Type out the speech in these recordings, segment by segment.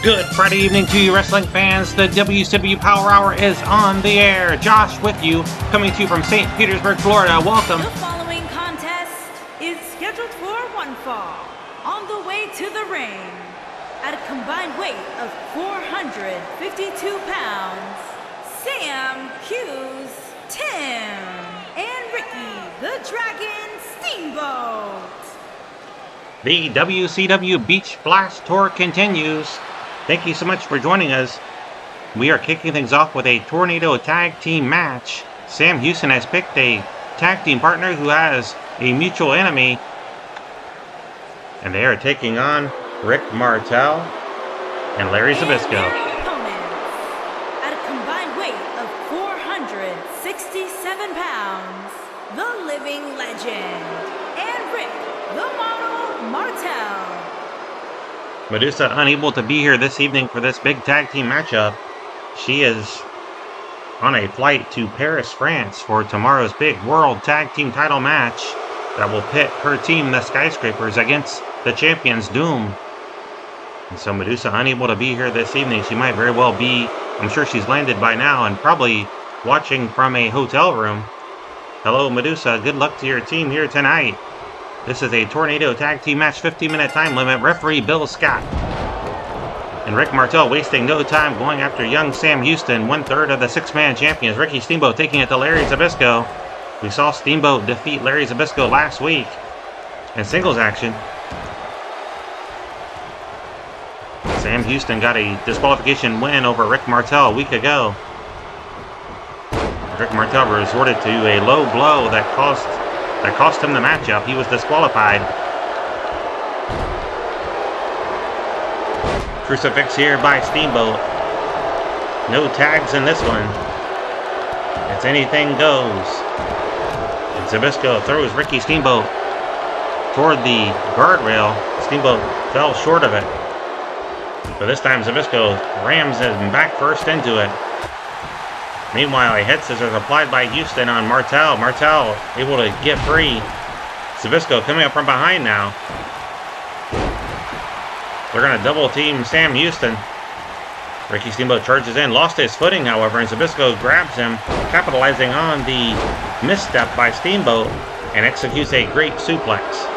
Good Friday evening to you wrestling fans. The WCW Power Hour is on the air. Josh with you, coming to you from St. Petersburg, Florida. Welcome. The following contest is scheduled for one fall. On the way to the ring, at a combined weight of 452 pounds, Sam Hughes, Tim, and Ricky the Dragon Steamboat. The WCW Beach Blast Tour continues. Thank you so much for joining us. We are kicking things off with a Tornado Tag Team match. Sam Houston has picked a tag team partner who has a mutual enemy. And they are taking on Rick Martel and Larry Zbyszko. At a combined weight of 467 pounds, the living legend, and Rick the Model Martel. Medusa unable to be here this evening for this big tag team matchup. She is on a flight to Paris, France for tomorrow's big World Tag Team title match that will pit her team, the Skyscrapers, against the champions, Doom. And so Medusa unable to be here this evening. She might very well be, I'm sure she's landed by now and probably watching from a hotel room. Hello, Medusa. Good luck to your team here tonight. This is a Tornado Tag Team match, 15-minute time limit. Referee Bill Scott. And Rick Martel wasting no time going after young Sam Houston, 1/3 of the six-man champions. Ricky Steamboat taking it to Larry Zbyszko. We saw Steamboat defeat Larry Zbyszko last week in singles action. Sam Houston got a disqualification win over Rick Martel a week ago. Rick Martel resorted to a low blow that cost him the matchup. He was disqualified. Crucifix here by Steamboat. No tags in this one. It's anything goes. And Zbyszko throws Ricky Steamboat toward the guardrail. Steamboat fell short of it. But this time Zbyszko rams him back first into it. Meanwhile, a head scissors applied by Houston on Martel. Martel able to get free. Zbyszko coming up from behind now. They're going to double team Sam Houston. Ricky Steamboat charges in, lost his footing, however, and Zbyszko grabs him, capitalizing on the misstep by Steamboat, and executes a great suplex.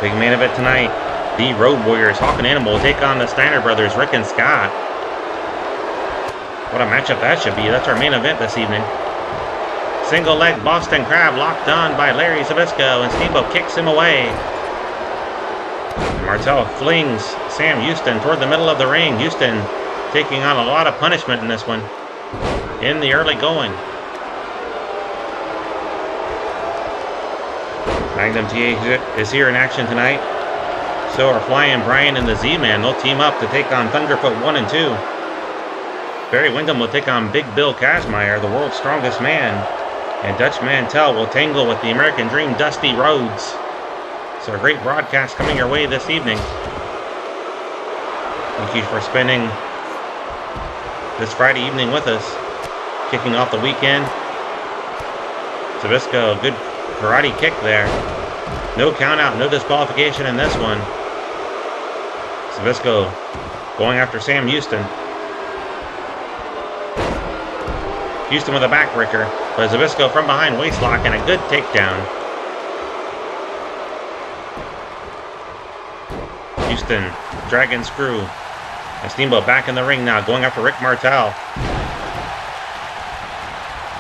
Big main event tonight. The Road Warriors, Hawk and Animal, take on the Steiner brothers, Rick and Scott. What a matchup that should be. That's our main event this evening. Single leg Boston Crab locked on by Larry Zbyszko, and Steamboat kicks him away. Martel flings Sam Houston toward the middle of the ring. Houston taking on a lot of punishment in this one in the early going. Magnum T.A is here in action tonight. So are Flyin, Brian, and the Z-Man. They'll team up to take on Thunderfoot 1 and 2. Barry Windham will take on Big Bill Kazmaier, the world's strongest man. And Dutch Mantel will tangle with the American Dream, Dusty Rhodes. So a great broadcast coming your way this evening. Thank you for spending this Friday evening with us. Kicking off the weekend. Zbyszko, good karate kick there. No count out, no disqualification in this one. Zbyszko going after Sam Houston. Houston with a backbreaker, but Zbyszko from behind waistlock and a good takedown. Houston, dragon screw. And Steamboat back in the ring now, going after Rick Martel.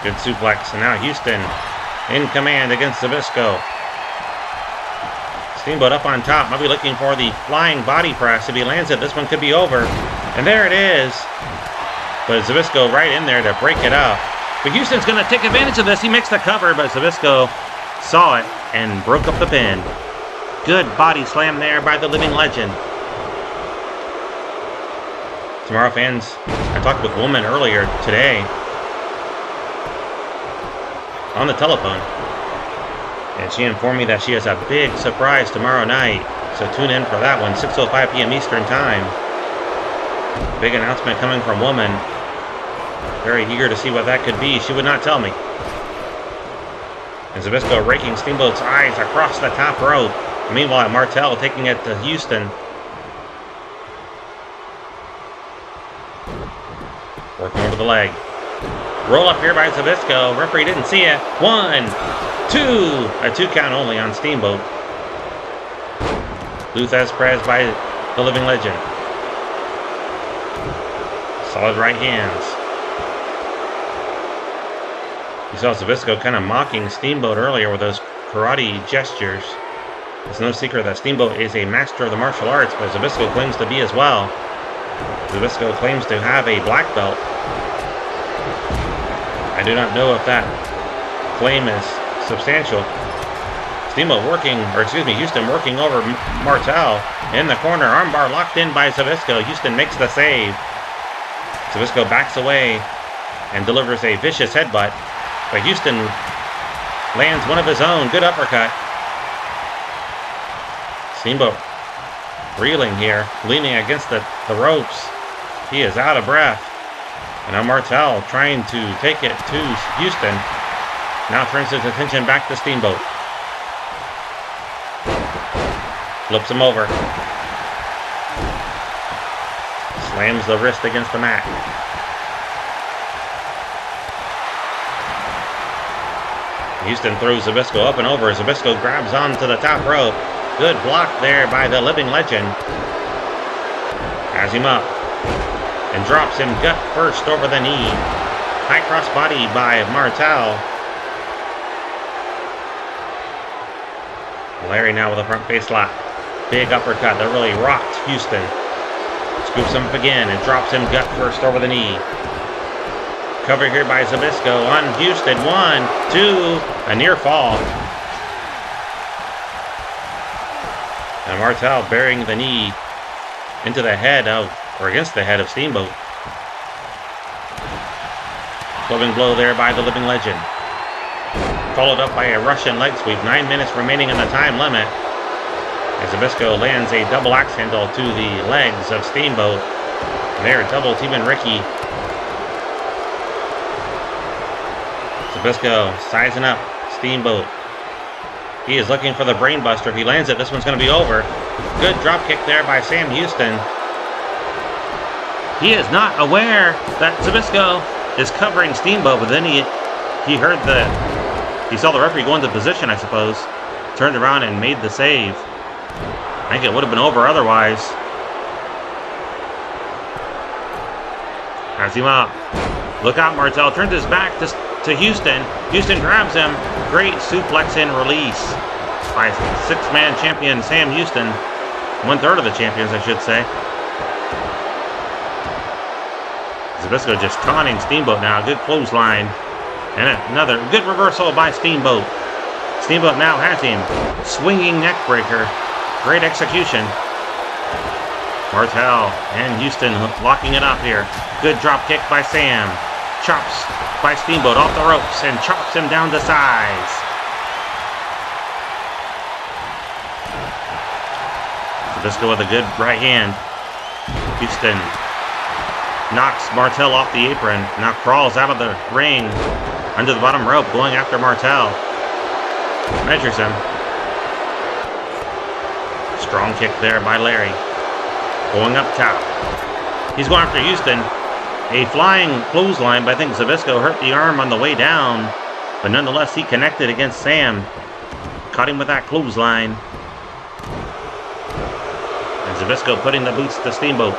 Good suplex, and now Houston in command against Zbyszko. Steamboat up on top, might be looking for the flying body press. If he lands it, this one could be over. And there it is. But Zbyszko right in there to break it up. But Houston's going to take advantage of this. He makes the cover, but Zbyszko saw it and broke up the pin. Good body slam there by the living legend. Tomorrow, fans, I talked with a woman earlier today on the telephone. And she informed me that she has a big surprise tomorrow night. So tune in for that one, 6:05 p.m. Eastern Time. Big announcement coming from woman. Very eager to see what that could be. She would not tell me. And Zbyszko raking Steamboat's eyes across the top rope. Meanwhile, Martel taking it to Houston. over the leg. Roll up here by Zbyszko. Referee didn't see it. 1, 2. A 2 count only on Steamboat. Luthez Perez by the Living Legend. Solid right hands. You saw Zbyszko kind of mocking Steamboat earlier with those karate gestures. It's no secret that Steamboat is a master of the martial arts, but Zbyszko claims to be as well. Zbyszko claims to have a black belt. I do not know if that claim is substantial. Houston working over Martel in the corner. Armbar locked in by Zbyszko. Houston makes the save. Zbyszko backs away and delivers a vicious headbutt. But Houston lands one of his own. Good uppercut. Steamboat reeling here, leaning against the ropes. He is out of breath. And now Martel trying to take it to Houston. Now turns his attention back to Steamboat. Flips him over. Slams the wrist against the mat. Houston throws Zbyszko up and over. Zbyszko grabs onto the top rope. Good block there by the Living Legend. Has him up and drops him gut first over the knee. High cross body by Martel. Larry now with a front face lock. Big uppercut that really rocked Houston. Scoops him up again and drops him gut first over the knee. Cover here by Zbyszko on Houston. 1, 2, a near fall. And Martel burying the knee into the head of, or against the head of Steamboat. Clubbing blow there by the Living Legend. Followed up by a Russian leg sweep. 9 minutes remaining in the time limit. As Zbyszko lands a double axe handle to the legs of Steamboat. And they're double teaming Ricky. Zbyszko sizing up Steamboat. He is looking for the brainbuster. If he lands it, this one's going to be over. Good drop kick there by Sam Houston. He is not aware that Zbyszko is covering Steamboat, but then he saw the referee go into position, I suppose. Turned around and made the save. I think it would have been over otherwise. Has him up. Look out, Martel turns his back to Houston. Houston grabs him. Great suplex and release by six-man champion Sam Houston. 1/3 of the champions, I should say. Zbyszko just taunting Steamboat now. Good clothesline. And another good reversal by Steamboat. Steamboat now has him. Swinging neck breaker. Great execution. Martel and Houston locking it up here. Good drop kick by Sam. Chops by Steamboat off the ropes and chops him down to size. Zbyszko with a good right hand. Houston knocks Martel off the apron. Now crawls out of the ring under the bottom rope, going after Martel. Measures him. Strong kick there by Larry. Going up top. He's going after Houston. A flying clothesline, but I think Zbyszko hurt the arm on the way down. But nonetheless, he connected against Sam. Caught him with that clothesline. And Zbyszko putting the boots to Steamboat.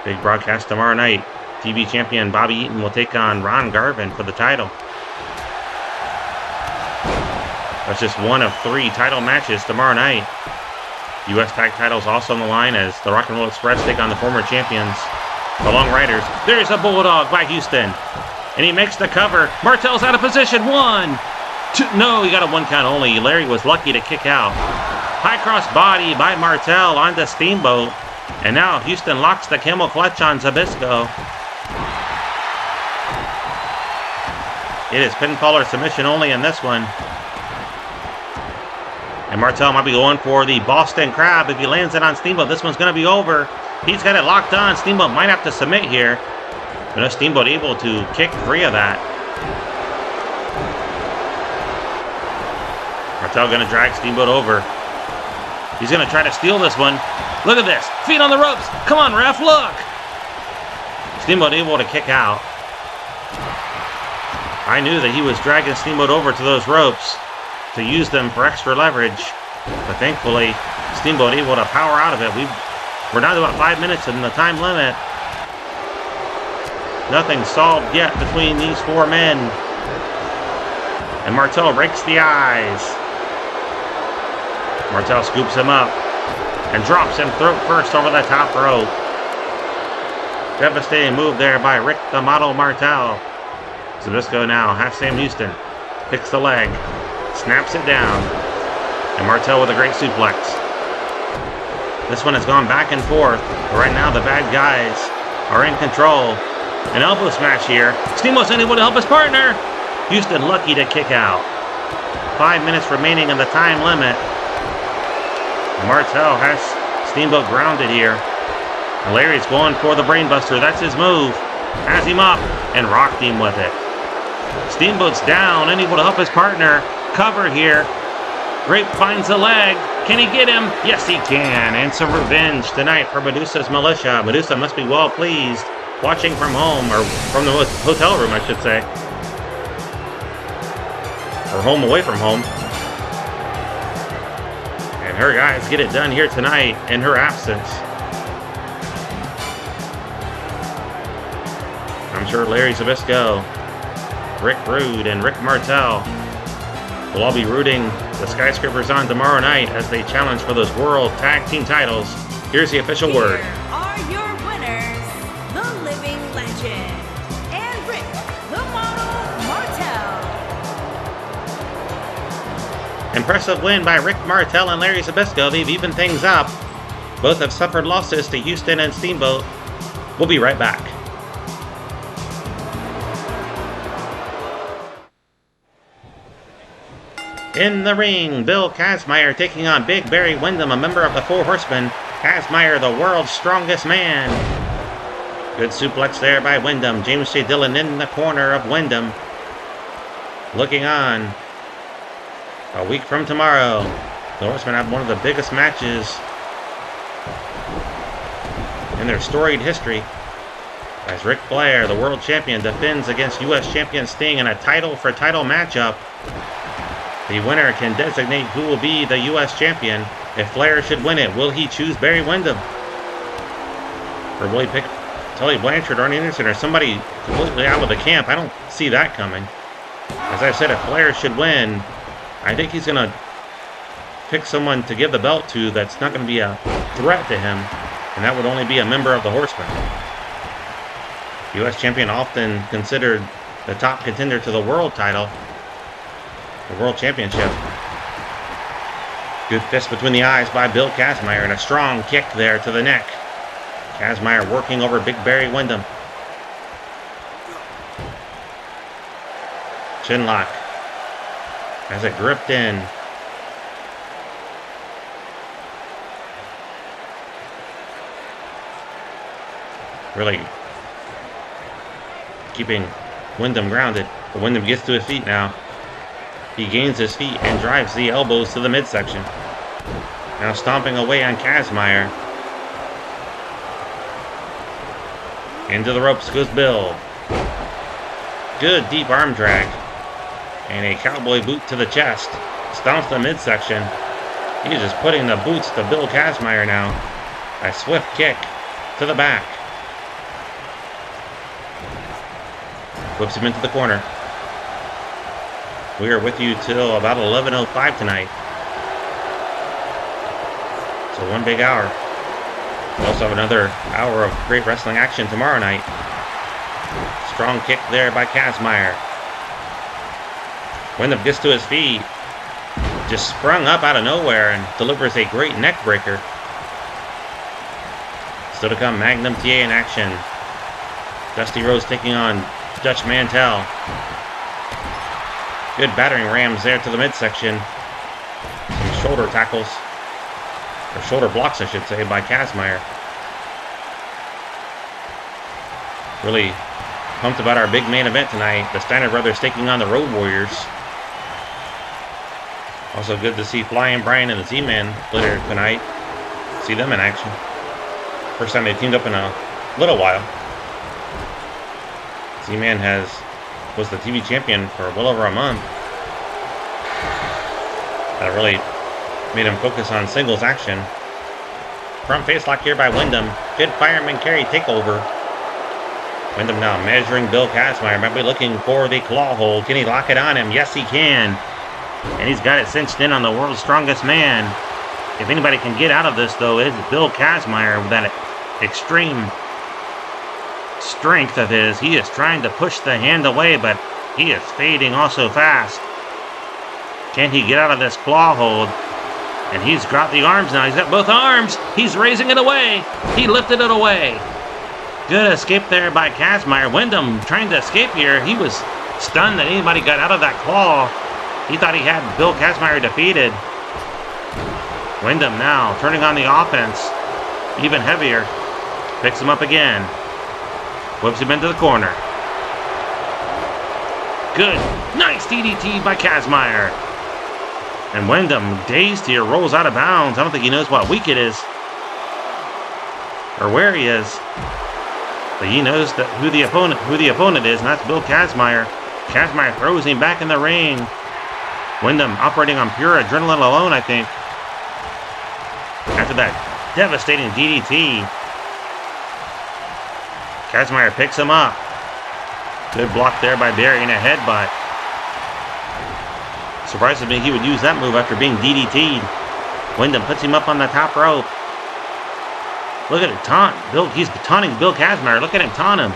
Big broadcast tomorrow night. TV champion Bobby Eaton will take on Ron Garvin for the title. That's just one of 3 title matches tomorrow night. U.S. tag titles also on the line as the Rock and Roll Express take on the former champions, the Long Riders. There's a bulldog by Houston. And he makes the cover. Martel's out of position. 1, 2. No, he got a 1 count only. Larry was lucky to kick out. High cross body by Martel onto Steamboat. And now Houston locks the camel clutch on Zbyszko. It is pinfall or submission only in this one. And Martel might be going for the Boston Crab. If he lands it on Steamboat, this one's going to be over. He's got it locked on. Steamboat might have to submit here. But no, Steamboat able to kick free of that. Martel going to drag Steamboat over. He's going to try to steal this one. Look at this. Feet on the ropes. Come on, ref, look. Steamboat able to kick out. I knew that he was dragging Steamboat over to those ropes to use them for extra leverage. But thankfully, Steamboat able to power out of it. We're down to about 5 minutes in the time limit. Nothing solved yet between these four men. And Martel rakes the eyes. Martel scoops him up and drops him throat first over the top rope. Devastating move there by Rick the Model Martel. Zbyszko now, half Sam Houston. Picks the leg. Snaps it down. And Martel with a great suplex. This one has gone back and forth. But right now the bad guys are in control. An elbow smash here. Steamboat's unable to help his partner. Houston lucky to kick out. 5 minutes remaining in the time limit. Martel has Steamboat grounded here. And Larry's going for the brainbuster. That's his move. Has him up and rocked him with it. Steamboat's down, unable to help his partner. Cover here. Grape finds the leg. Can he get him? Yes, he can. And some revenge tonight for Medusa's Militia. Medusa must be well pleased. Watching from home, or from the hotel room, I should say. Or home away from home. And her guys get it done here tonight in her absence. I'm sure Larry Zbyszko, Rick Rude, and Rick Martel will all be rooting the Skyscrapers on tomorrow night as they challenge for those World Tag Team titles. Here's the official word. Here are your winners, the Living Legend, and Rick the Model Martel. Impressive win by Rick Martel and Larry Zbyszko. They've evened things up. Both have suffered losses to Houston and Steamboat. We'll be right back. In the ring, Bill Kazmaier taking on Big Barry Windham, a member of the Four Horsemen. Kazmaier, the world's strongest man. Good suplex there by Windham. James J. Dillon in the corner of Windham. Looking on. A week from tomorrow, the Horsemen have one of the biggest matches in their storied history. As Ric Flair, the world champion, defends against U.S. champion Sting in a title-for-title matchup. The winner can designate who will be the U.S. champion. If Flair should win it, will he choose Barry Windham? Or will he pick Tully Blanchard, Arn Anderson, or somebody completely out of the camp? I don't see that coming. As I've said, if Flair should win, I think he's going to pick someone to give the belt to that's not going to be a threat to him, and that would only be a member of the Horsemen. U.S. champion often considered the top contender to the world title. The World Championship. Good fist between the eyes by Bill Kazmaier and a strong kick there to the neck. Kazmaier working over Big Barry Windham. Chinlock. Has it gripped in. Really keeping Windham grounded. But Windham gets to his feet now. He gains his feet and drives the elbows to the midsection. Now stomping away on Kazmaier. Into the ropes goes Bill. Good deep arm drag. And a cowboy boot to the chest. Stomps the midsection. He's just putting the boots to Bill Kazmaier now. A swift kick to the back. Whips him into the corner. We are with you till about 11:05 tonight. So one big hour. We also have another hour of great wrestling action tomorrow night. Strong kick there by Kazmaier. Windham gets to his feet. Just sprung up out of nowhere and delivers a great neck breaker. Still to come, Magnum T.A. in action. Dusty Rhodes taking on Dutch Mantel. Good battering rams there to the midsection. Some shoulder tackles. Or shoulder blocks, I should say, by Kazmaier. Really pumped about our big main event tonight. The Steiner brothers taking on the Road Warriors. Also good to see Flyin, Brian, and the Z-Man later tonight. see them in action. First time they teamed up in a little while. Z-Man was the TV champion for well over a month. That really made him focus on singles action. Front face lock here by Windham. Good fireman carry takeover. Windham now measuring Bill Kazmaier. Might be looking for the claw hold. Can he lock it on him? Yes, he can. And he's got it cinched in on the world's strongest man. If anybody can get out of this, though, it's Bill Kazmaier with that extreme strength of his. He is trying to push the hand away, but he is fading also fast. Can he get out of this claw hold? And he's got the arms now. He's got both arms. He's raising it away. He lifted it away. Good escape there by Kazmaier. Windham trying to escape here. He was stunned that anybody got out of that claw. He thought he had Bill Kazmaier defeated. Windham now turning on the offense. Even heavier. Picks him up again. Whips him into the corner. Good. Nice DDT by Kazmaier. And Windham, dazed here, rolls out of bounds. I don't think he knows what week it is. Or where he is. But he knows that who the opponent is, and that's Bill Kazmaier. Kazmaier throws him back in the ring. Windham operating on pure adrenaline alone, I think. After that devastating DDT. Kazmaier picks him up. Good block there by Barry and a headbutt. Surprises me he would use that move after being DDT'd. Windham puts him up on the top rope. Look at it, taunt. He's taunting Bill Kazmaier. Look at him taunt him.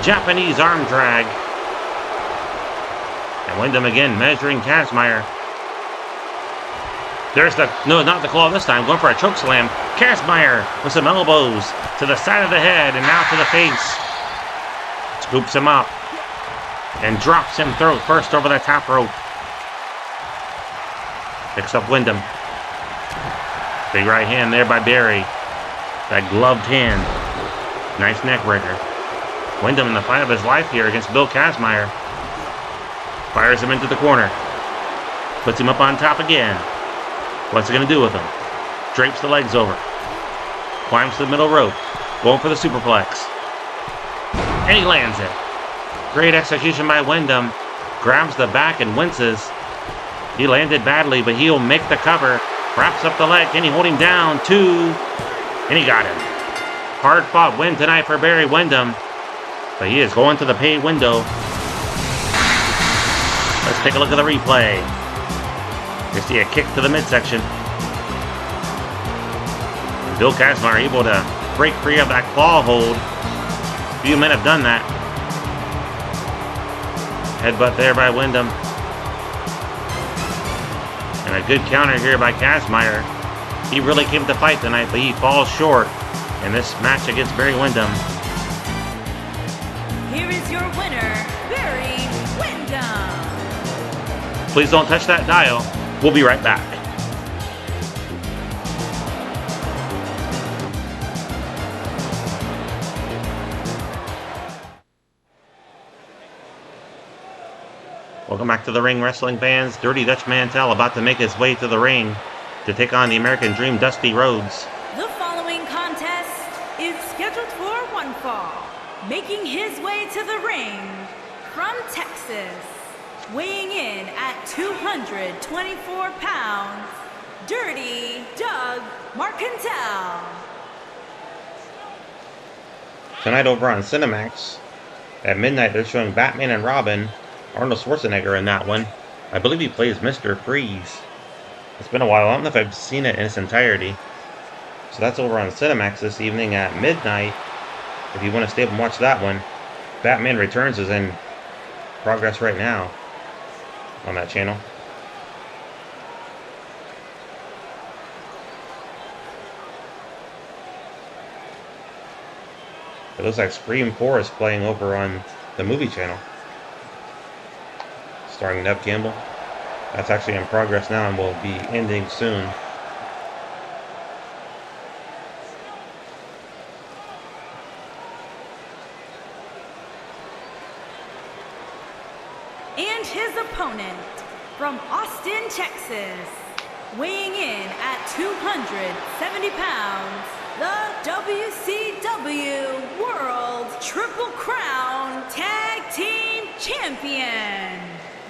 Japanese arm drag. And Windham again measuring Kazmaier. There's no, not the claw this time. Going for a choke slam. Kazmaier with some elbows to the side of the head and now to the face. Scoops him up. And drops him throat first over the top rope. Picks up Windham. Big right hand there by Barry. That gloved hand. Nice neck breaker. Windham in the fight of his life here against Bill Kazmaier. Fires him into the corner. Puts him up on top again. What's he going to do with him? Drapes the legs over. Climbs to the middle rope. Going for the superplex. And he lands it. Great execution by Windham. Grabs the back and winces. He landed badly, but he'll make the cover. Wraps up the leg. Can he hold him down? 2. And he got him. Hard fought win tonight for Barry Windham. But he is going to the pay window. Let's take a look at the replay. You see a kick to the midsection. Bill Kazmaier able to break free of that claw hold. Few men have done that. Headbutt there by Windham. And a good counter here by Kazmaier. He really came to fight tonight, but he falls short in this match against Barry Windham. Here is your winner, Barry Windham. Please don't touch that dial. We'll be right back. Welcome back to the ring, wrestling fans. Dirty Dutch Mantel about to make his way to the ring to take on the American Dream, Dusty Rhodes. The following contest is scheduled for one fall. Making his way to the ring from Texas, weighing in at 224 pounds, Dirty Doug Martel. Tonight over on Cinemax, at midnight they're showing Batman and Robin. Arnold Schwarzenegger in that one. I believe he plays Mr. Freeze. It's been a while. I don't know if I've seen it in its entirety. So that's over on Cinemax this evening at midnight. If you want to stay up and watch that one. Batman Returns is in progress right now on that channel. It looks like Scream 4 is playing over on the movie channel. Starring Neve Campbell. That's actually in progress now and will be ending soon. And his opponent from Austin, Texas, Weighing in at 270 pounds, the WCW World Triple Crown Tag Team Champion,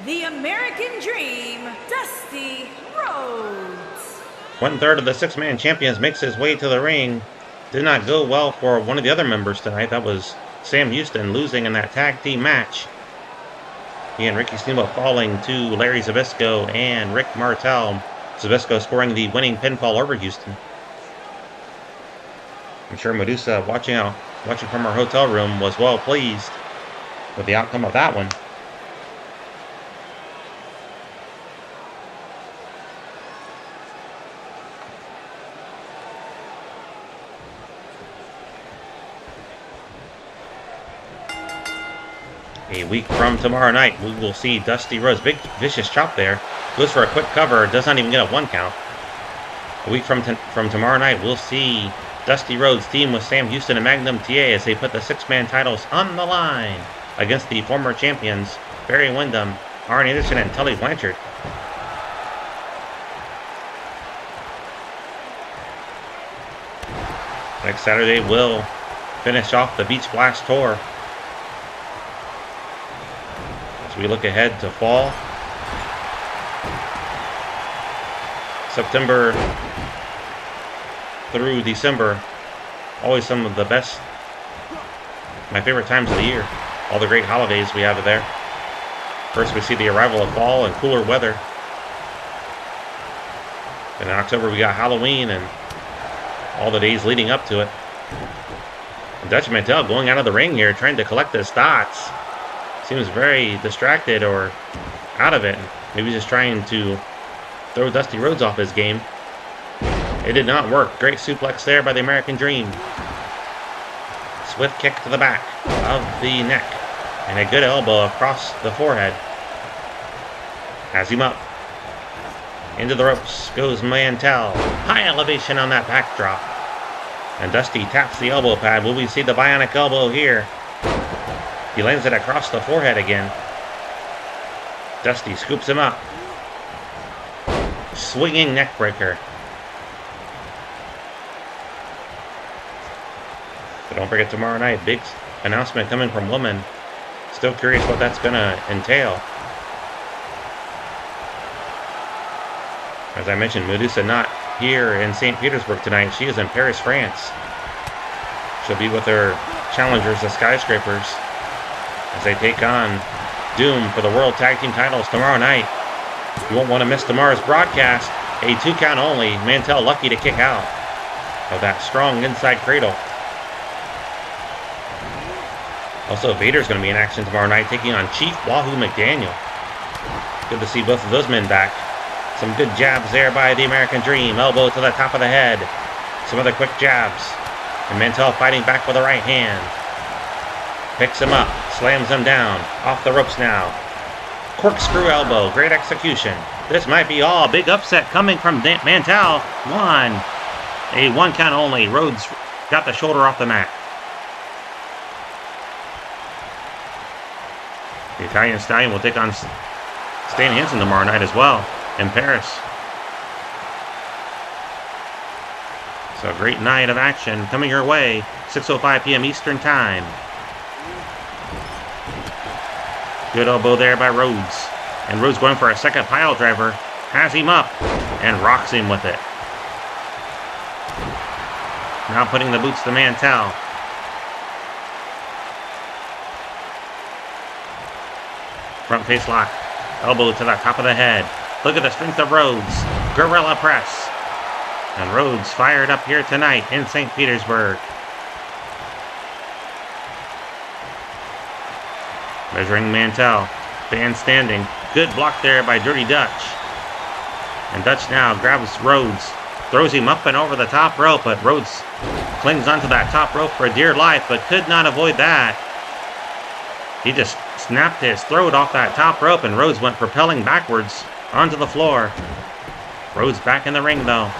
the American Dream, Dusty Rhodes. 1/3 of the six-man champions makes his way to the ring. Did not go well for one of the other members tonight. That was Sam Houston, losing in that tag team match. He and Ricky Steamboat falling to Larry Zbyszko and Rick Martel. Zbyszko scoring the winning pinfall over Houston. I'm sure Medusa, watching from her hotel room, was well pleased with the outcome of that one. A week from tomorrow night, we will see Dusty Rhodes. Big vicious chop there. Goes for a quick cover. Does not even get a 1 count. A week from tomorrow night, we'll see Dusty Rhodes team with Sam Houston and Magnum T.A. as they put the six-man titles on the line against the former champions Barry Windham, Arn Anderson, and Tully Blanchard. Next Saturday, we'll finish off the Beach Blast Tour. We look ahead to fall. September through December, always some of the best, my favorite times of the year. All the great holidays we have there. First we see the arrival of fall and cooler weather. And in October we got Halloween and all the days leading up to it. And Dutch Mantel going out of the ring here, trying to collect his thoughts. Seems very distracted or out of it. Maybe just trying to throw Dusty Rhodes off his game. It did not work. Great suplex there by the American Dream. Swift kick to the back of the neck. And a good elbow across the forehead. Has him up. Into the ropes goes Mantel. High elevation on that backdrop. And Dusty taps the elbow pad. Will we see the bionic elbow here? He lands it across the forehead again. Dusty scoops him up. Swinging neck breaker. But don't forget tomorrow night, big announcement coming from Woman. Still curious what that's going to entail. As I mentioned, Medusa not here in St. Petersburg tonight. She is in Paris, France. She'll be with her challengers, the Skyscrapers, as they take on Doom for the World Tag Team titles tomorrow night. You won't want to miss tomorrow's broadcast. A 2 count only. Mantel lucky to kick out of that strong inside cradle. Also, Vader's going to be in action tomorrow night, taking on Chief Wahoo McDaniel. Good to see both of those men back. Some good jabs there by the American Dream. Elbow to the top of the head. Some other quick jabs. And Mantel fighting back with the right hand. Picks him up. Slams him down. Off the ropes now. Corkscrew elbow. Great execution. This might be all. Big upset coming from Mantel. A 1 count only. Rhodes got the shoulder off the mat. The Italian Stallion will take on Stan Hansen tomorrow night as well in Paris. So a great night of action coming your way. 6:05 p.m. Eastern Time. Good elbow there by Rhodes. And Rhodes going for a second pile driver. Has him up and rocks him with it. Now putting the boots to Mantel. Front face lock. Elbow to the top of the head. Look at the strength of Rhodes. Gorilla press. And Rhodes fired up here tonight in St. Petersburg. Measuring Mantel. Band standing. Good block there by Dirty Dutch. And Dutch now grabs Rhodes. Throws him up and over the top rope, but Rhodes clings onto that top rope for dear life, but could not avoid that. He just snapped his throat off that top rope, and Rhodes went propelling backwards onto the floor. Rhodes back in the ring, though.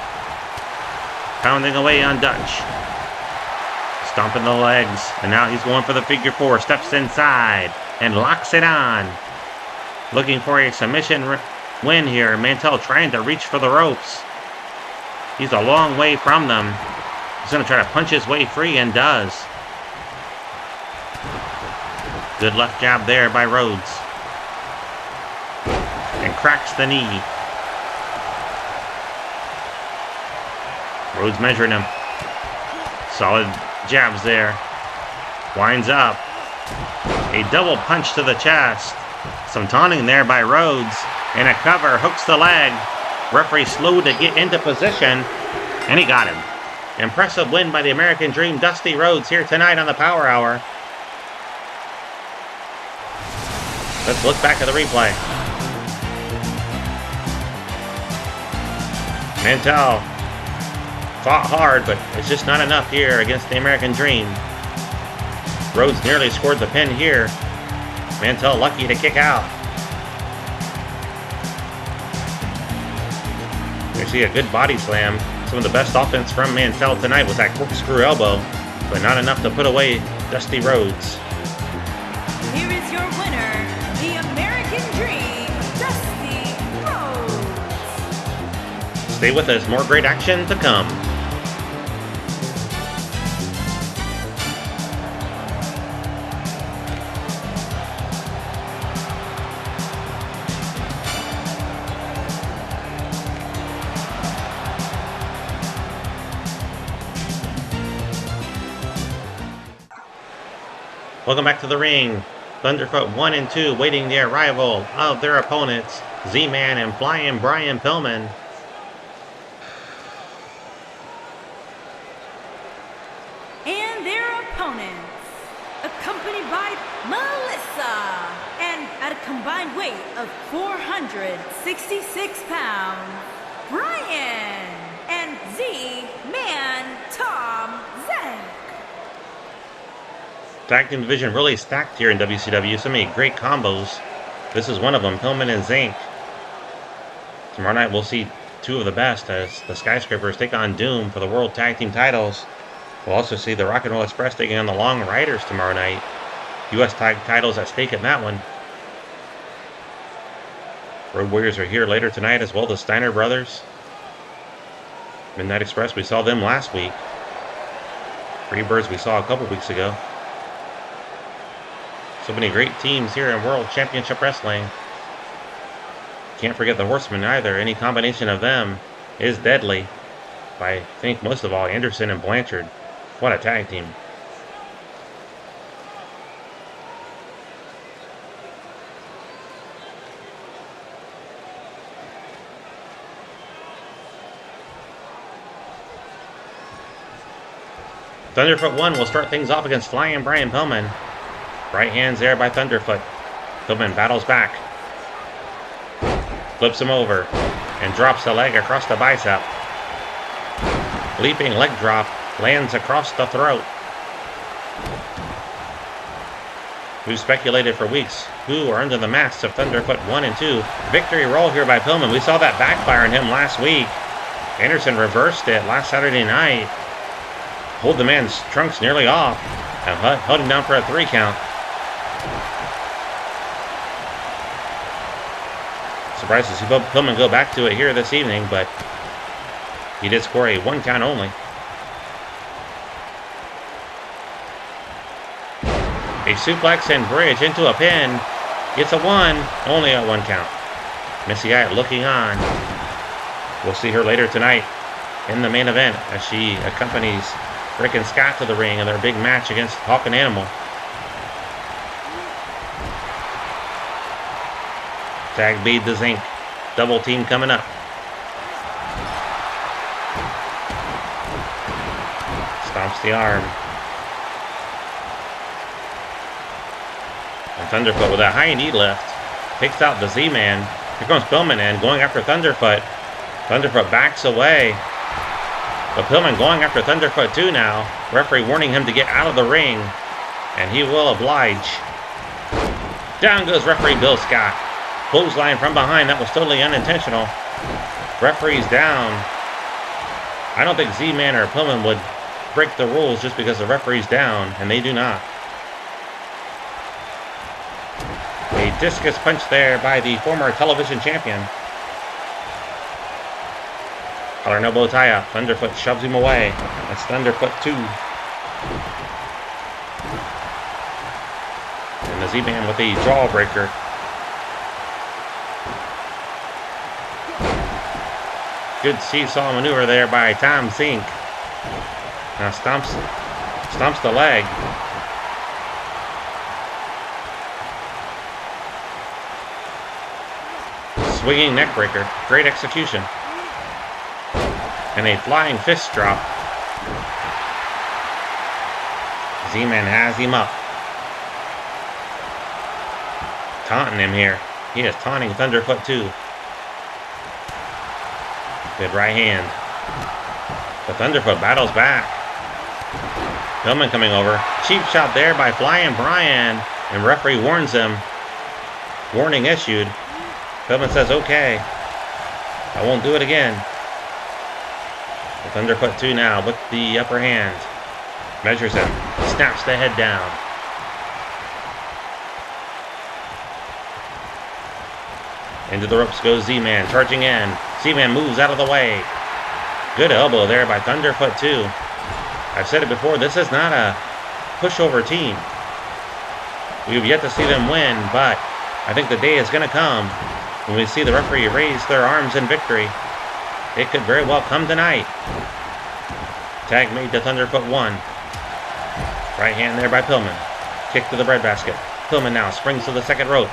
Pounding away on Dutch. Stomping the legs, and now he's going for the figure four. Steps inside and locks it on. Looking for a submission win here. Mantel trying to reach for the ropes. He's a long way from them. He's going to try to punch his way free and does. Good left jab there by Rhodes. And cracks the knee. Rhodes measuring him. Solid jabs there. Winds up. A double punch to the chest. Some taunting there by Rhodes. And a cover. Hooks the leg. Referee slow to get into position. And he got him. Impressive win by the American Dream, Dusty Rhodes, here tonight on the Power Hour. Let's look back at the replay. Mantel fought hard, but it's just not enough here against the American Dream. Rhodes nearly scored the pin here. Mantel lucky to kick out. You see a good body slam. Some of the best offense from Mantel tonight was that corkscrew elbow, but not enough to put away Dusty Rhodes. Here is your winner, the American Dream, Dusty Rhodes. Stay with us, more great action to come. Welcome back to the ring. Thunderfoot 1 and 2 waiting the arrival of their opponents, Z-Man and Flyin Brian Pillman. And their opponents, accompanied by Melissa, and at a combined weight of 466 pounds, Brian and Z-Man Tom Zenk. Tag team division really stacked here in WCW. So many great combos. This is one of them, Pillman and Zenk. Tomorrow night we'll see two of the best as the Skyscrapers take on Doom for the World Tag Team titles. We'll also see the Rock and Roll Express taking on the Long Riders tomorrow night. U.S. Tag titles at stake in that one. Road Warriors are here later tonight, as well as the Steiner brothers. Midnight Express, we saw them last week. Freebirds we saw a couple weeks ago. So many great teams here in World Championship Wrestling. Can't forget the Horsemen either. Any combination of them is deadly. But I think most of all, Anderson and Blanchard. What a tag team. Thunderfoot 1 will start things off against Flyin Brian Pillman. Right hands there by Thunderfoot. Pillman battles back. Flips him over. And drops the leg across the bicep. Leaping leg drop. Lands across the throat. We've speculated for weeks who are under the masks of Thunderfoot 1 and 2. Victory roll here by Pillman. We saw that backfire on him last week. Anderson reversed it last Saturday night. Pulled the man's trunks nearly off. And held him down for a 3 count. Surprised to see Pillman go back to it here this evening, but he did score a 1 count only. A suplex and bridge into a pin. Gets a 1, only a 1 count. Missy Hyatt looking on. We'll see her later tonight in the main event as she accompanies Rick and Scott to the ring in their big match against Hawk and Animal. Tag bead the Zinc. Double team coming up. Stomps the arm. And Thunderfoot with a high knee lift. Takes out the Z-Man. Here comes Pillman in, going after Thunderfoot. Thunderfoot backs away. But Pillman going after Thunderfoot too now. Referee warning him to get out of the ring. And he will oblige. Down goes referee Bill Scott. Clothesline from behind. That was totally unintentional. Referee's down. I don't think Z-Man or Pillman would break the rules just because the referee's down. And they do not. A discus punch there by the former television champion. Collar and elbow tie up. Thunderfoot shoves him away. That's Thunderfoot 2. And the Z-Man with a jawbreaker. Good seesaw maneuver there by Tom Zink. Now stomps the leg. Swinging neck breaker. Great execution. And a flying fist drop. Z-Man has him up. Taunting him here. He is taunting Thunderfoot 2. Good right hand. But Thunderfoot battles back. Pillman coming over. Cheap shot there by Flyin Brian. And referee warns him. Warning issued. Pillman says, okay. I won't do it again. Thunderfoot 2 now with the upper hand. Measures him. Snaps the head down. Into the ropes goes Z-Man, charging in. Z-Man moves out of the way. Good elbow there by Thunderfoot 2. I've said it before, this is not a pushover team. We've yet to see them win, but I think the day is going to come when we see the referee raise their arms in victory. It could very well come tonight. Tag made to Thunderfoot 1. Right hand there by Pillman. Kick to the breadbasket. Pillman now springs to the second rope.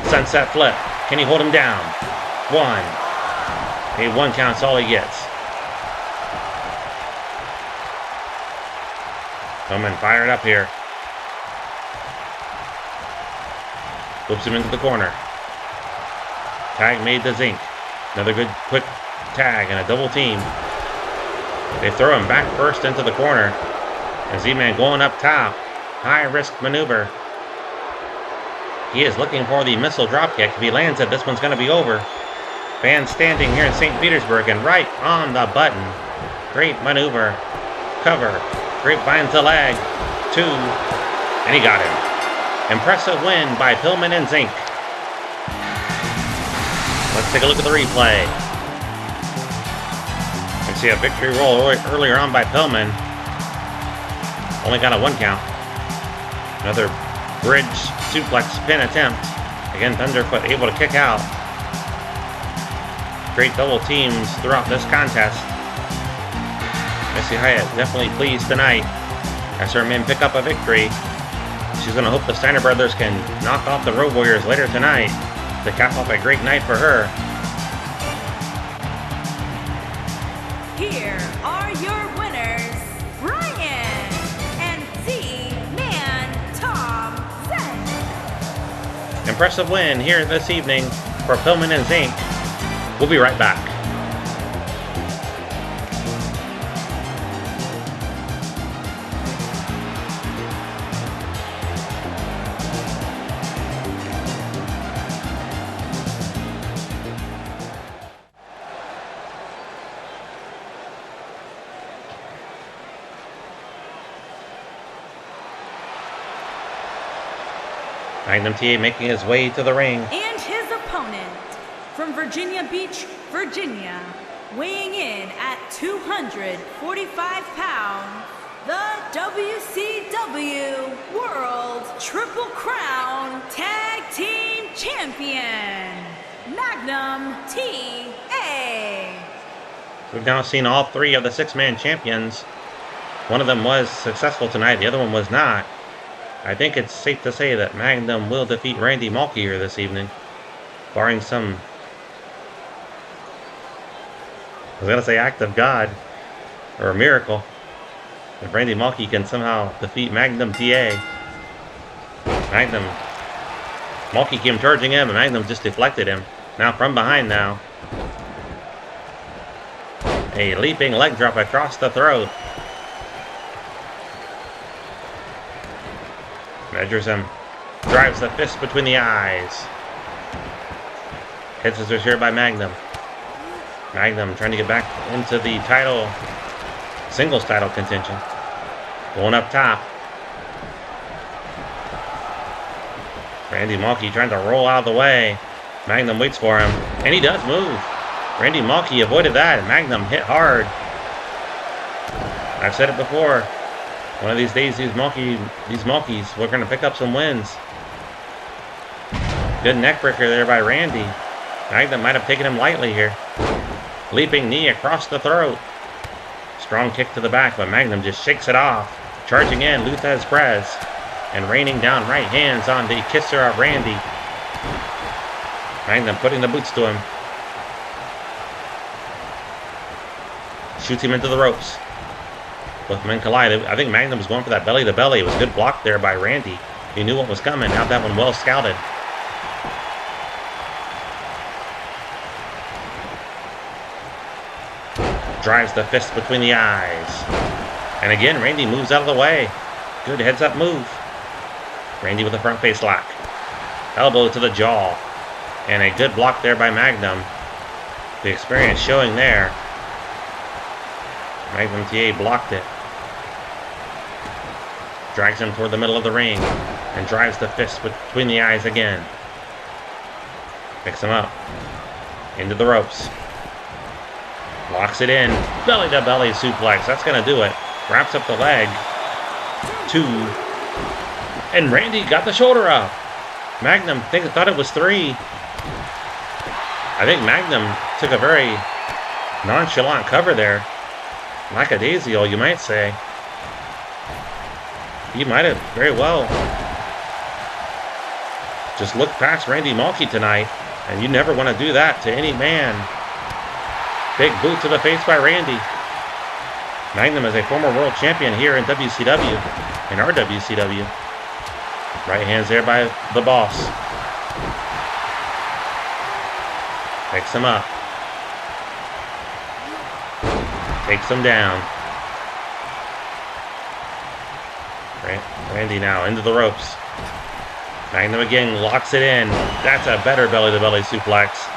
Sunset flip. Can he hold him down? 1. A 1 count's all he gets. Pillman fired up here. Flips him into the corner. Tag made to Zink. Another good quick tag and a double team. They throw him back first into the corner. And Z-Man going up top. High risk maneuver. He is looking for the missile dropkick. If he lands it, this one's going to be over. Fans standing here in St. Petersburg and right on the button. Great maneuver. Cover. Grapevine to leg. 2. And he got him. Impressive win by Pillman and Zink. Let's take a look at the replay. You see a victory roll earlier on by Pillman. Only got a 1 count. Another bridge suplex pin attempt. Again, Thunderfoot able to kick out. Great double teams throughout this contest. Missy Hyatt definitely pleased tonight as her men pick up a victory. She's going to hope the Steiner brothers can knock off the Road Warriors later tonight to cap off a great night for her. Here are your winners, Brian and Z-Man Tom Zink. Impressive win here this evening for Pillman and Zink. We'll be right back. Magnum T.A. making his way to the ring. And his opponent, from Virginia Beach, Virginia, weighing in at 245 pounds, the WCW World Triple Crown Tag Team Champion, Magnum T.A. We've now seen all 3 of the 6-man champions. One of them was successful tonight, the other one was not. I think it's safe to say that Magnum will defeat Randy Mulkey here this evening, barring some, I was going to say act of God, or a miracle. If Randy Mulkey can somehow defeat Magnum T.A. Mulkey came charging him, and Magnum just deflected him. Now from behind now. A leaping leg drop across the throat. Measures him. Drives the fist between the eyes. Head scissors here by Magnum. Magnum trying to get back into the title, singles title contention. Going up top. Randy Mulkey trying to roll out of the way. Magnum waits for him, and he does move. Randy Mulkey avoided that, and Magnum hit hard. I've said it before. One of these days, these Mulkeys, we're going to pick up some wins. Good neck breaker there by Randy. Magnum might have taken him lightly here. Leaping knee across the throat. Strong kick to the back, but Magnum just shakes it off. Charging in, Luthez Perez. And raining down right hands on the kisser of Randy. Magnum putting the boots to him. Shoots him into the ropes. Both men collide. I think Magnum was going for that belly-to-belly. It was a good block there by Randy. He knew what was coming. Had that one well scouted. Drives the fist between the eyes. And again, Randy moves out of the way. Good heads-up move. Randy with a front face lock. Elbow to the jaw. And a good block there by Magnum. The experience showing there. Magnum T.A. blocked it. Drags him toward the middle of the ring. And drives the fist between the eyes again. Picks him up. Into the ropes. Locks it in. Belly-to-belly suplex. That's going to do it. Wraps up the leg. 2. And Randy got the shoulder up. Magnum thought it was 3. I think Magnum took a very nonchalant cover there. Lackadaisical, you might say. He might have very well just looked past Randy Mulkey tonight. And you never want to do that to any man. Big boot to the face by Randy. Magnum is a former world champion here in WCW, in our WCW. Right hands there by the boss. Picks him up. Takes him down. Randy now into the ropes. Magnum again locks it in. That's a better belly-to-belly suplex.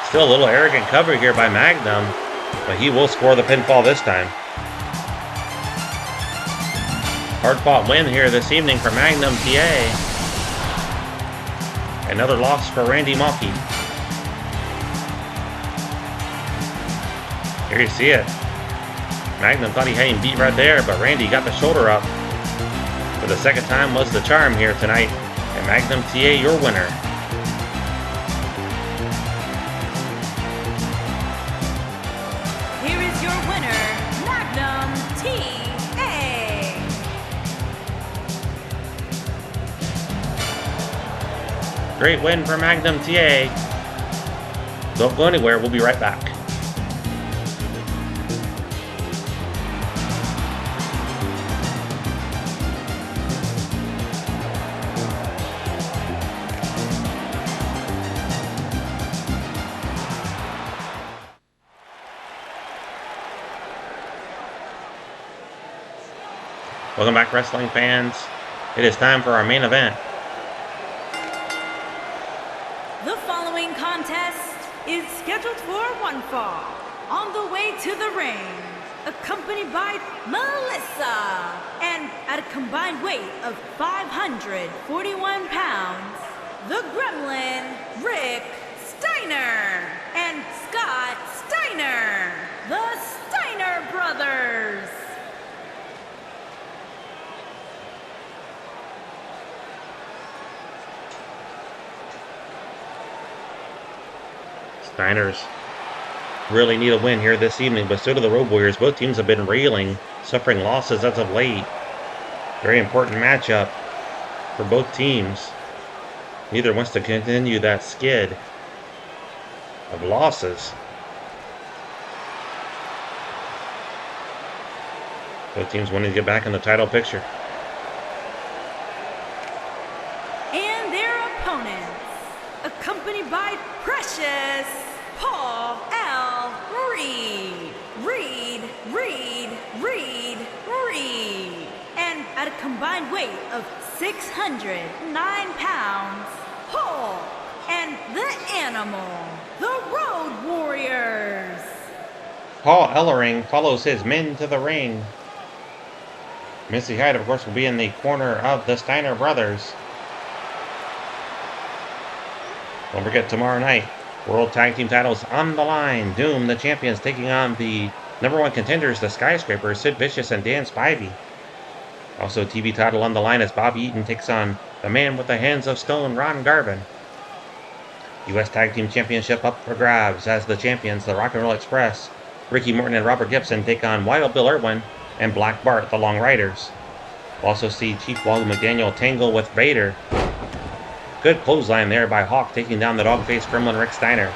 Still a little arrogant cover here by Magnum, but he will score the pinfall this time. Hard-fought win here this evening for Magnum T.A. Another loss for Randy Mulkey. Here you see it. Magnum thought he had him beat right there, but Randy got the shoulder up. For the second time was the charm here tonight. And Magnum T.A. your winner. Here is your winner, Magnum T.A. Great win for Magnum T.A. Don't go anywhere, we'll be right back. Welcome back, wrestling fans. It is time for our main event. The following contest is scheduled for one fall. On the way to the ring, accompanied by Melissa, and at a combined weight of 541 pounds, the Gremlin, Rick Steiner, and Scott Steiner, the Steiner brothers. Steiners really need a win here this evening, but so do the Road Warriors. Both teams have been reeling, suffering losses as of late. Very important matchup for both teams. Neither wants to continue that skid of losses. Both teams wanting to get back in the title picture. And their opponents, accompanied by Precious Paul L. Reed, and at a combined weight of 609 pounds, Paul and the Animal, the Road Warriors. Paul Ellering follows his men to the ring. Missy Hyde, of course, will be in the corner of the Steiner brothers. Don't forget tomorrow night, World Tag Team titles on the line. Doom, the champions, taking on the #1 contenders, the Skyscrapers, Sid Vicious and Dan Spivey. Also, TV title on the line as Bobby Eaton takes on the man with the hands of stone, Ron Garvin. U.S. Tag Team Championship up for grabs as the champions, the Rock and Roll Express, Ricky Morton and Robert Gibson, take on Wild Bill Irwin and Black Bart, the Long Riders. We'll also see Chief Wally McDaniel tangle with Vader. Good clothesline there by Hawk, taking down the dog-faced gremlin Rick Steiner.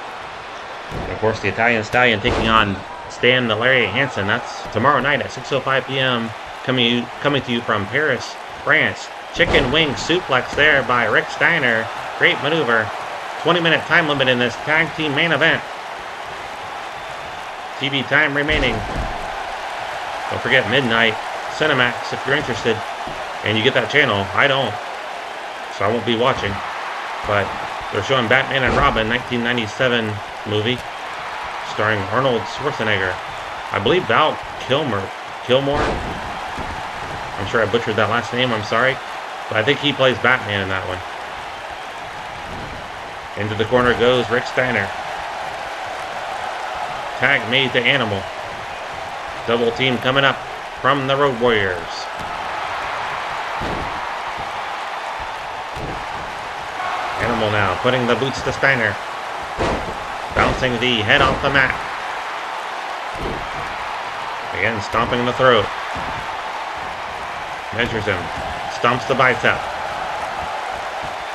And of course, the Italian Stallion taking on Stan the Lariat Hansen. That's tomorrow night at 6:05 p.m. Coming to you from Paris, France. Chicken wing suplex there by Rick Steiner. Great maneuver. 20-minute time limit in this tag team main event. TV time remaining. Don't forget midnight Cinemax if you're interested. And you get that channel. I don't. So I won't be watching. But they're showing Batman and Robin 1997 movie starring Arnold Schwarzenegger. I believe Val Kilmer. I'm sure I butchered that last name, I'm sorry. But I think he plays Batman in that one. Into the corner goes Rick Steiner. Tag made to Animal. Double team coming up from the Road Warriors. Animal now putting the boots to Steiner. Bouncing the head off the mat. Again, stomping the throat. Measures him. Stomps the bicep.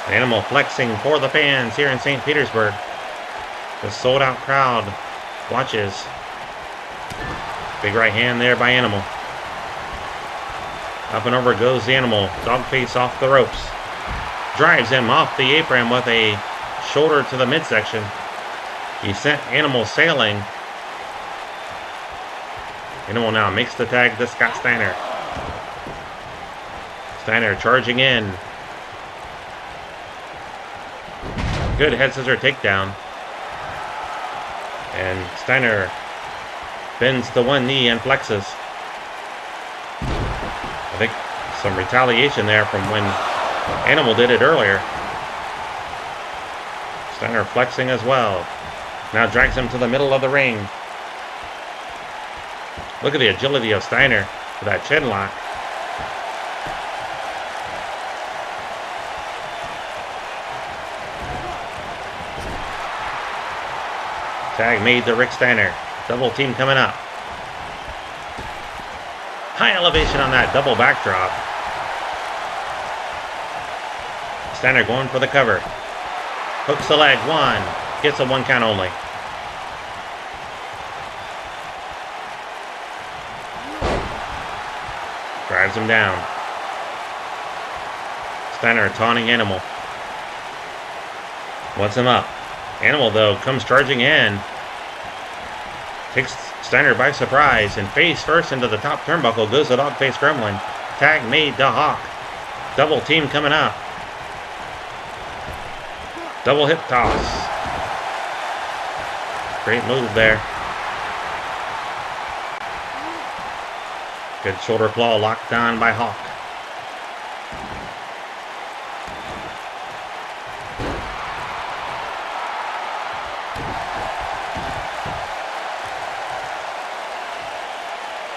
Animal flexing for the fans here in St. Petersburg. The sold-out crowd watches. Big right hand there by Animal. Up and over goes the Animal. Dogface off the ropes. Drives him off the apron with a shoulder to the midsection. He sent Animal sailing. Animal now makes the tag to Scott Steiner. Steiner charging in. Good head scissor takedown. And Steiner bends to one knee and flexes. I think some retaliation there from when Animal did it earlier. Steiner flexing as well. Now drags him to the middle of the ring. Look at the agility of Steiner for that chin lock. Tag made to Rick Steiner. Double team coming up. High elevation on that double backdrop. Steiner going for the cover. Hooks the leg. One. Gets a 1 count only. Drives him down. Steiner taunting Animal. Wants him up. Animal, though, comes charging in. Takes Steiner by surprise, and face first into the top turnbuckle goes the dog-faced gremlin. Tag made to Hawk. Double team coming up. Double hip toss. Great move there. Good shoulder claw locked on by Hawk.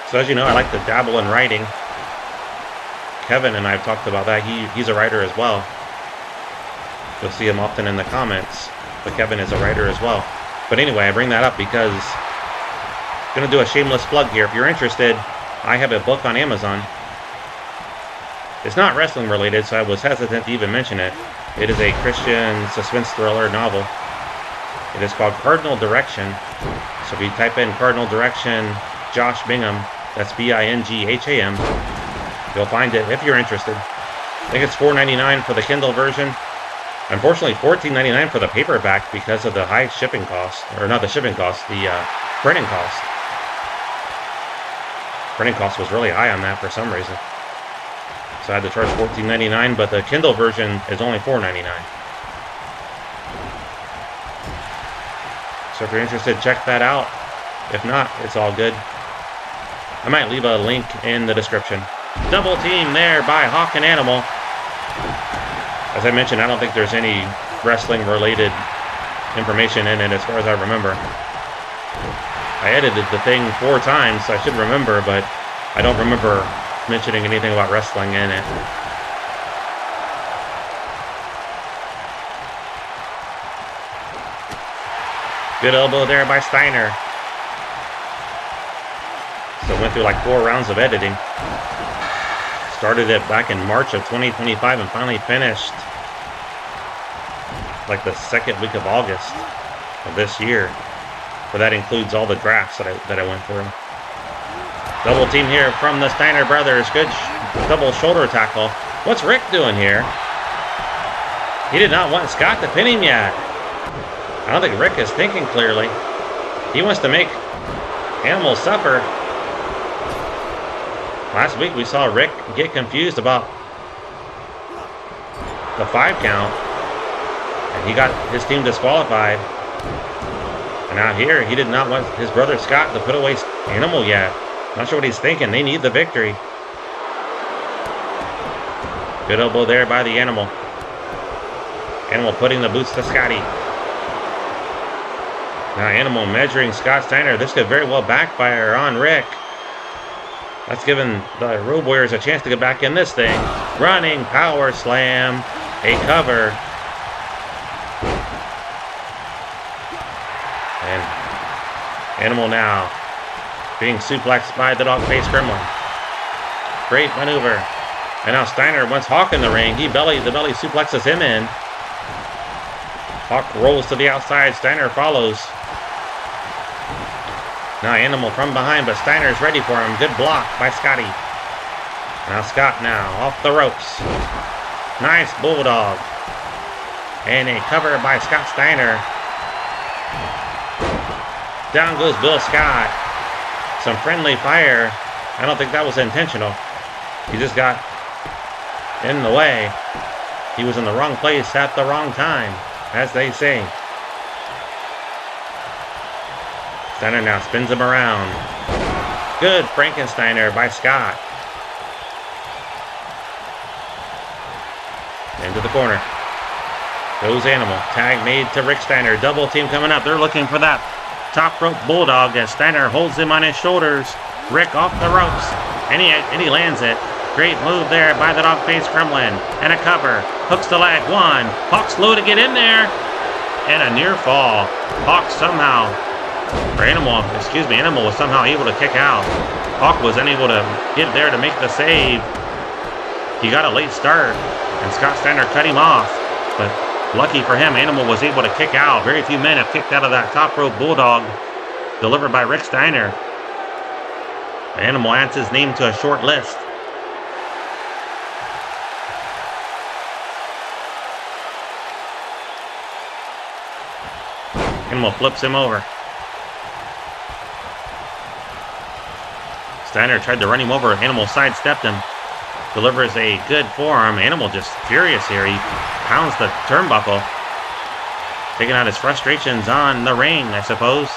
So as you know, I like to dabble in writing. Kevin and I have talked about that. He's a writer as well. You'll see him often in the comments. But Kevin is a writer as well. But anyway, I bring that up because I'm going to do a shameless plug here. If you're interested, I have a book on Amazon. It's not wrestling related, so I was hesitant to even mention it. It is a Christian suspense thriller novel. It is called Cardinal Direction. So if you type in Cardinal Direction, Josh Bingham, that's Bingham, you'll find it if you're interested. I think it's $4.99 for the Kindle version. Unfortunately, $14.99 for the paperback because of the high shipping cost. Or not the shipping cost, the printing cost. Printing cost was really high on that for some reason. So I had to charge $14.99, but the Kindle version is only $4.99. So if you're interested, check that out. If not, it's all good. I might leave a link in the description. Double team there by Hawk and Animal. As I mentioned, I don't think there's any wrestling related information in it as far as I remember. I edited the thing 4 times, so I should remember, but I don't remember mentioning anything about wrestling in it. Good elbow there by Steiner. So went through like 4 rounds of editing. Started it back in March of 2025 and finally finished like the 2nd week of August of this year. But that includes all the drafts that I went through. Double team here from the Steiner brothers. Good double shoulder tackle. What's Rick doing here? He did not want Scott to pin him yet. I don't think Rick is thinking clearly. He wants to make Animal suffer. Last week we saw Rick get confused about the 5 count, and he got his team disqualified. And out here, he did not want his brother Scott to put away Animal yet. Not sure what he's thinking. They need the victory. Good elbow there by the Animal. Animal putting the boots to Scotty. Now Animal measuring Scott Steiner. This could very well backfire on Rick. That's giving the Road Warriors a chance to get back in this thing. Running power slam. A cover. And Animal now being suplexed by the dog-faced gremlin. Great maneuver. And now Steiner wants Hawk in the ring. The belly suplexes him in. Hawk rolls to the outside. Steiner follows. Now Animal from behind, but Steiner's ready for him. Good block by Scotty. Now Scott now off the ropes. Nice bulldog. And a cover by Scott Steiner. Down goes Bill Scott. Some friendly fire. I don't think that was intentional. He just got in the way. He was in the wrong place at the wrong time, as they say. Steiner now spins him around. Good Frankensteiner by Scott. Into the corner. Goes Animal. Tag made to Rick Steiner. Double team coming up. They're looking for that top rope bulldog as Steiner holds him on his shoulders. Rick off the ropes. And he lands it. Great move there by the dog-faced gremlin. And a cover. Hooks the leg. 1. Hawk slow to get in there. And a near fall. Hawk somehow, Animal was somehow able to kick out. Hawk was unable to get there to make the save. He got a late start, and Scott Steiner cut him off. But lucky for him, Animal was able to kick out. Very few men have kicked out of that top rope bulldog delivered by Rick Steiner. Animal adds his name to a short list. Animal flips him over. Steiner tried to run him over. Animal sidestepped him. Delivers a good forearm. Animal just furious here. He pounds the turnbuckle. Taking out his frustrations on the ring, I suppose.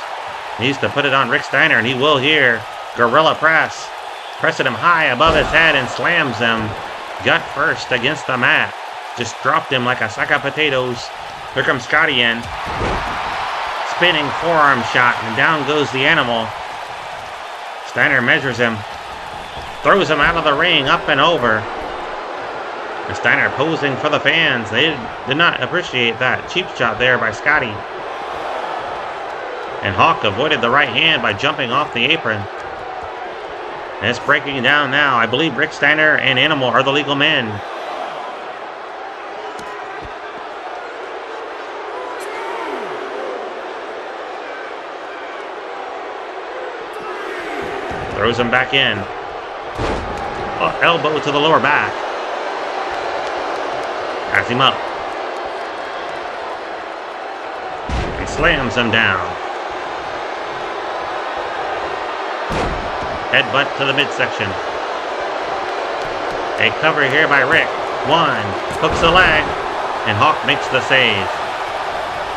He needs to put it on Rick Steiner, and he will here. Gorilla press. Pressing him high above his head and slams him gut first against the mat. Just dropped him like a sack of potatoes. Here comes Scotty in. Spinning forearm shot, and down goes the Animal. Steiner measures him, throws him out of the ring, up and over. And Steiner posing for the fans. They did not appreciate that cheap shot there by Scotty. And Hawk avoided the right hand by jumping off the apron. And it's breaking down now. I believe Rick Steiner and Animal are the legal men. Throws him back in. Elbow to the lower back. Has him up. He slams him down. Headbutt to the midsection. A cover here by Rick. 1. Hooks the leg. And Hawk makes the save.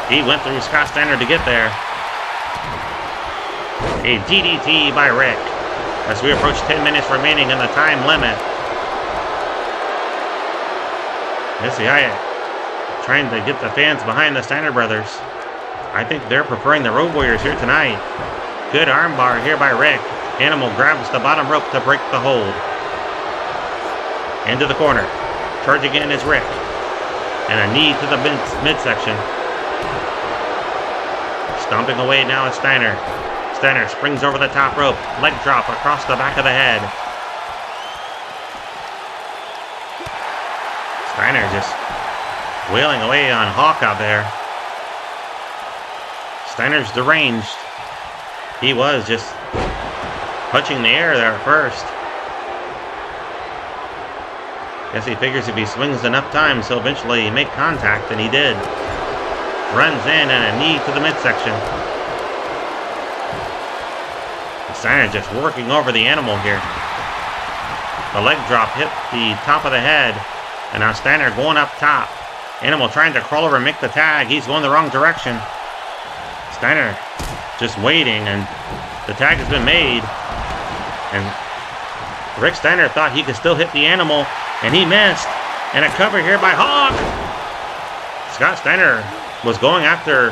He went through Scott Steiner to get there. A DDT by Rick. As we approach 10 minutes remaining in the time limit. Missy Hyatt trying to get the fans behind the Steiner brothers. I think they're preferring the Road Warriors here tonight. Good armbar here by Rick. Animal grabs the bottom rope to break the hold. Into the corner. Charging in is Rick. And a knee to the midsection. Stomping away now is Steiner. Steiner springs over the top rope. Leg drop across the back of the head. Steiner just wailing away on Hawk out there. Steiner's deranged. He was just punching the air there at first. Guess he figures if he swings enough times, he'll eventually make contact, and he did. Runs in and a knee to the midsection. Steiner just working over the animal here. The leg drop hit the top of the head, and now Steiner going up top. Animal trying to crawl over and make the tag. He's going the wrong direction. Steiner just waiting, and the tag has been made. And Rick Steiner thought he could still hit the animal, and he missed. And a cover here by Hawk. Scott Steiner was going after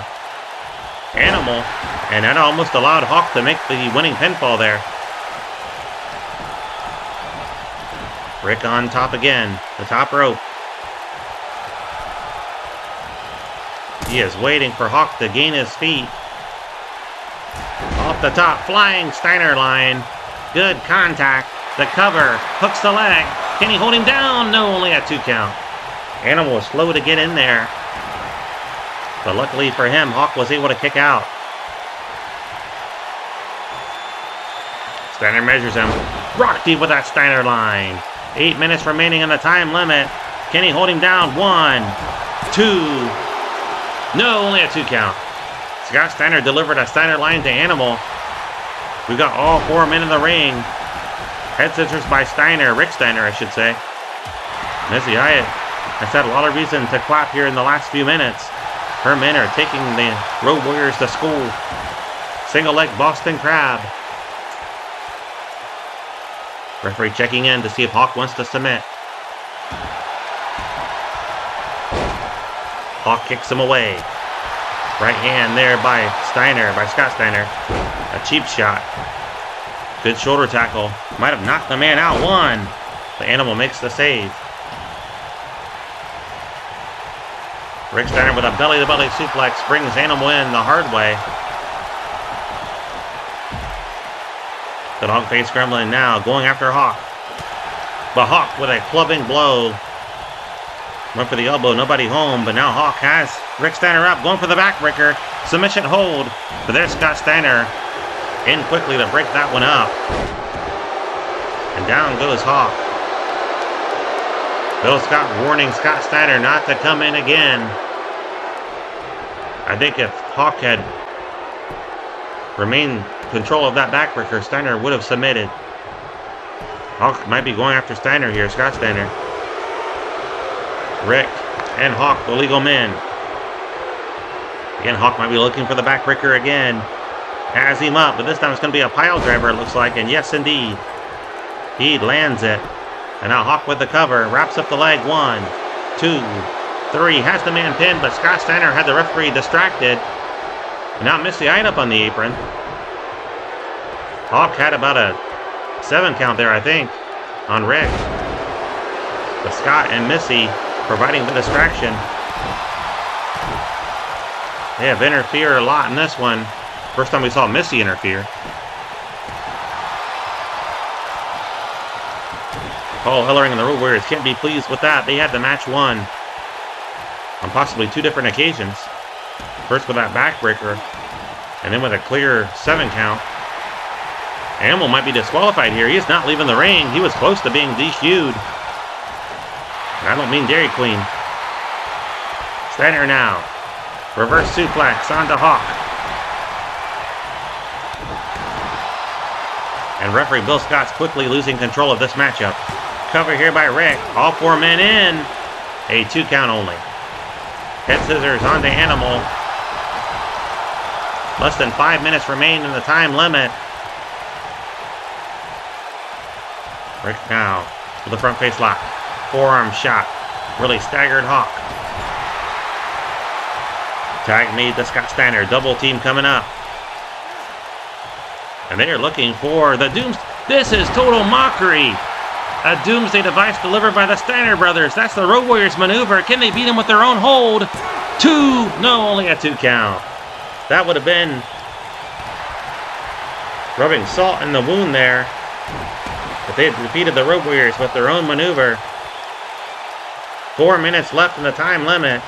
Animal, and that almost allowed Hawk to make the winning pinfall there. Rick on top again, the top rope. He is waiting for Hawk to gain his feet. Off the top, flying Steiner line. Good contact. The cover, hooks the leg. Can he hold him down? No, only a 2 count. Animal was slow to get in there. But luckily for him, Hawk was able to kick out. Steiner measures him. Rock deep with that Steiner line. 8 minutes remaining in the time limit. Can he hold him down? 1, 2. No, only a 2 count. Scott Steiner delivered a Steiner line to Animal. We got all 4 men in the ring. Head scissors by Steiner, Rick Steiner, I should say. Missy Hyatt has had a lot of reason to clap here in the last few minutes. Her men are taking the Road Warriors to school. Single leg Boston Crab. Referee checking in to see if Hawk wants to submit. Hawk kicks him away. Right hand there by Scott Steiner. A cheap shot. Good shoulder tackle. Might have knocked the man out. 1. The Animal makes the save. Rick Steiner with a belly-to-belly suplex brings Animal in the hard way. The dog face scrambling now, going after Hawk. But Hawk with a clubbing blow. Went for the elbow, nobody home, but now Hawk has Rick Steiner up, going for the backbreaker. Submission hold, but there's Scott Steiner in quickly to break that one up. And down goes Hawk. Bill Scott warning Scott Steiner not to come in again. I think if Hawk had remained control of that backbreaker, Steiner would have submitted. Hawk might be going after Steiner here, Scott Steiner. Rick and Hawk, the legal men. Again, Hawk might be looking for the backbreaker again. Has him up, but this time it's going to be a pile driver, it looks like. And yes, indeed. He lands it. And now Hawk with the cover. Wraps up the leg. 1, 2, 3. Has the man pinned, but Scott Steiner had the referee distracted. And now Missy Hyatt up on the apron. Hawk had about a 7 count there, I think, on Rick. But Scott and Missy providing the distraction. They have interfered a lot in this one. First time we saw Missy interfere. Paul Ellering and the Road Warriors can't be pleased with that. They had the match won on possibly 2 different occasions. First with that backbreaker, and then with a clear 7 count. Animal might be disqualified here. He is not leaving the ring. He was close to being DQ'd. I don't mean Dairy Queen. Steiner now. Reverse suplex onto Hawk. And referee Bill Scott's quickly losing control of this matchup. Cover here by Rick. All 4 men in. A 2 count only. Head scissors onto Animal. Less than 5 minutes remain in the time limit. Rick now with a front face lock. Forearm shot. Really staggered Hawk. Tag made to Scott Steiner. Double team coming up. And they are looking for the Dooms. This is total mockery. A doomsday device delivered by the Steiner brothers. That's the Road Warriors maneuver. Can they beat him with their own hold? 2. No, only a 2 count. That would have been rubbing salt in the wound there. But they had defeated the Road Warriors with their own maneuver. 4 minutes left in the time limit.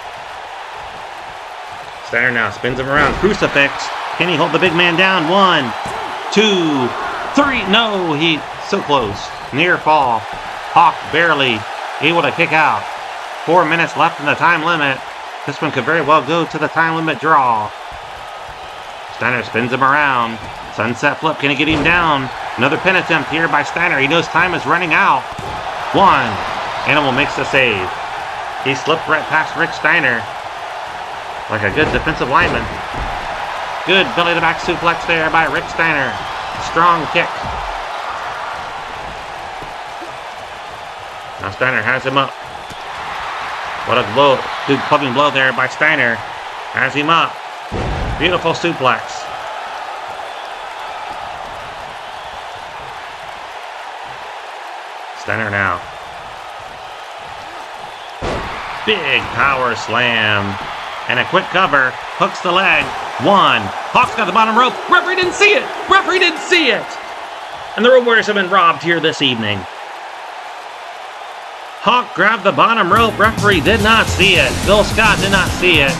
Steiner now spins him around. Crucifix. Can he hold the big man down? 1, 2, 3. No, he so close. Near fall. Hawk barely able to kick out. 4 minutes left in the time limit. This one could very well go to the time limit draw. Steiner spins him around. Sunset flip. Can he get him down? Another pin attempt here by Steiner. He knows time is running out. 1. Animal makes the save. He slipped right past Rick Steiner like a good defensive lineman. Good belly-to-back suplex there by Rick Steiner. Strong kick. Now Steiner has him up. What a blow. Good clubbing blow there by Steiner. Has him up. Beautiful suplex. Steiner now. Big power slam. And a quick cover. Hooks the leg. 1. Hawk's got the bottom rope. Referee didn't see it. Referee didn't see it. And the Road Warriors have been robbed here this evening. Hawk grabbed the bottom rope. Referee did not see it. Bill Scott did not see it.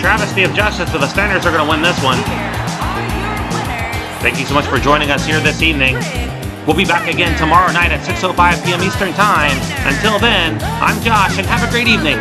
Travesty of justice, but the Steiners are going to win this one. Thank you so much for joining us here this evening. We'll be back again tomorrow night at 6:05 p.m. Eastern Time. Until then, I'm Josh, and have a great evening.